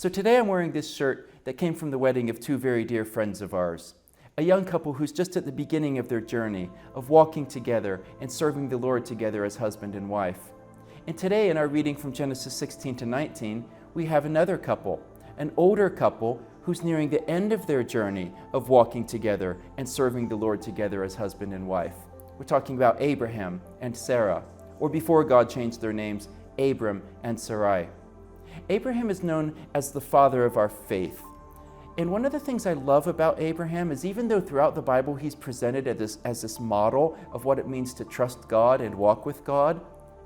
So today I'm wearing this shirt that came from the wedding of two very dear friends of ours. A young couple who's just at the beginning of their journey of walking together and serving the Lord together as husband and wife. And today in our reading from Genesis 16 to 19, we have another couple, an older couple who's nearing the end of their journey of walking together and serving the Lord together as husband and wife. We're talking about Abraham and Sarah, or before God changed their names, Abram and Sarai. Abraham is known as the father of our faith. And one of the things I love about Abraham is even though throughout the Bible he's presented as this model of what it means to trust God and walk with God,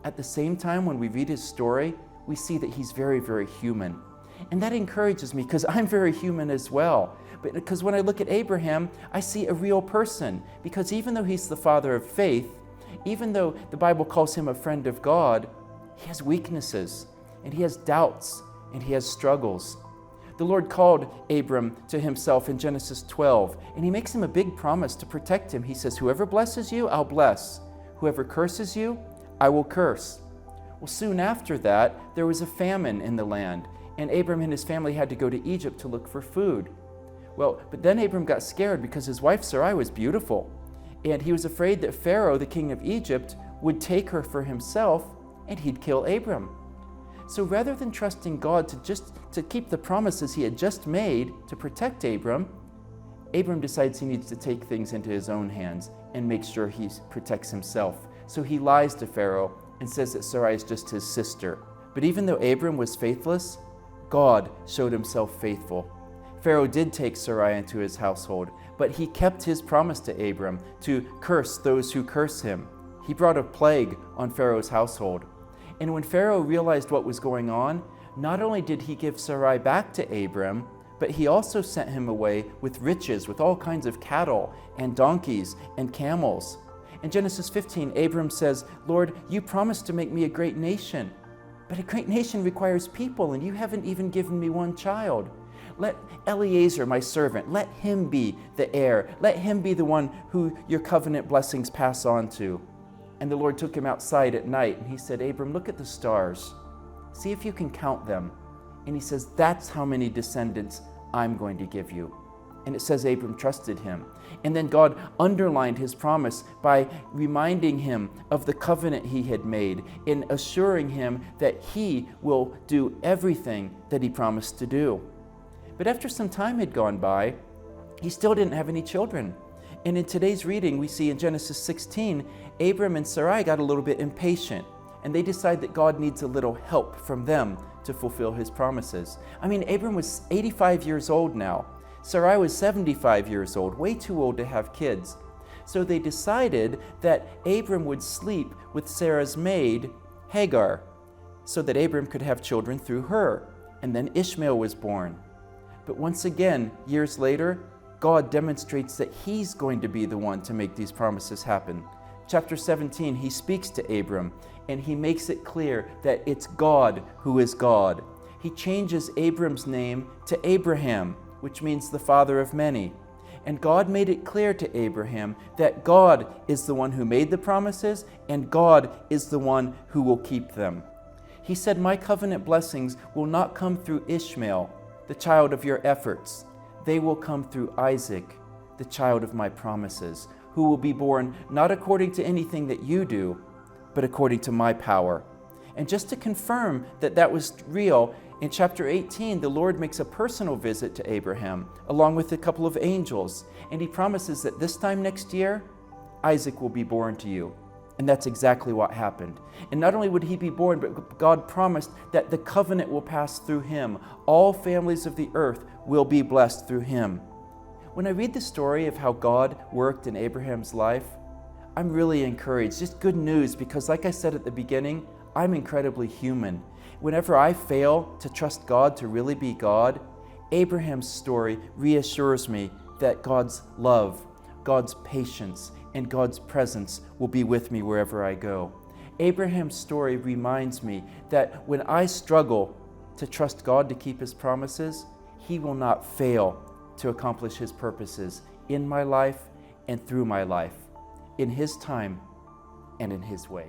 at the same time when we read his story, we see that he's very, very human. And that encourages me because I'm very human as well. But because when I look at Abraham, I see a real person. Because even though he's the father of faith, even though the Bible calls him a friend of God, he has weaknesses, and he has doubts, and he has struggles. The Lord called Abram to himself in Genesis 12, and he makes him a big promise to protect him. He says, whoever blesses you, I'll bless. Whoever curses you, I will curse. Well, soon after that, there was a famine in the land, and Abram and his family had to go to Egypt to look for food. Well, but then Abram got scared because his wife Sarai was beautiful, and he was afraid that Pharaoh, the king of Egypt, would take her for himself, and he'd kill Abram. So rather than trusting God to keep the promises he had just made to protect Abram decides he needs to take things into his own hands and make sure he protects himself. So he lies to Pharaoh and says that Sarai is just his sister. But even though Abram was faithless, God showed himself faithful. Pharaoh did take Sarai into his household, but he kept his promise to Abram to curse those who curse him. He brought a plague on Pharaoh's household. And when Pharaoh realized what was going on, not only did he give Sarai back to Abram, but he also sent him away with riches, with all kinds of cattle and donkeys and camels. In Genesis 15, Abram says, Lord, you promised to make me a great nation, but a great nation requires people, and you haven't even given me one child. Let Eliezer, my servant, let him be the heir. Let him be the one who your covenant blessings pass on to. And the Lord took him outside at night, and he said, Abram, look at the stars. See if you can count them. And he says, that's how many descendants I'm going to give you. And it says Abram trusted him. And then God underlined his promise by reminding him of the covenant he had made, in assuring him that he will do everything that he promised to do. But after some time had gone by, he still didn't have any children. And in today's reading, we see in Genesis 16, Abram and Sarai got a little bit impatient, and they decide that God needs a little help from them to fulfill his promises. I mean, Abram was 85 years old now. Sarai was 75 years old, way too old to have kids. So they decided that Abram would sleep with Sarah's maid, Hagar, so that Abram could have children through her. And then Ishmael was born. But once again, years later, God demonstrates that he's going to be the one to make these promises happen. Chapter 17, he speaks to Abram, and he makes it clear that it's God who is God. He changes Abram's name to Abraham, which means the father of many. And God made it clear to Abraham that God is the one who made the promises, and God is the one who will keep them. He said, my covenant blessings will not come through Ishmael, the child of your efforts. They will come through Isaac, the child of my promises, who will be born not according to anything that you do, but according to my power. And just to confirm that that was real, in chapter 18, the Lord makes a personal visit to Abraham, along with a couple of angels, and he promises that this time next year, Isaac will be born to you. And that's exactly what happened. And not only would he be born, but God promised that the covenant will pass through him. All families of the earth will be blessed through him. When I read the story of how God worked in Abraham's life, I'm really encouraged. Just good news, because like I said at the beginning, I'm incredibly human. Whenever I fail to trust God to really be God, Abraham's story reassures me that God's love, God's patience, and God's presence will be with me wherever I go. Abraham's story reminds me that when I struggle to trust God to keep his promises, he will not fail to accomplish his purposes in my life and through my life, in his time and in his way.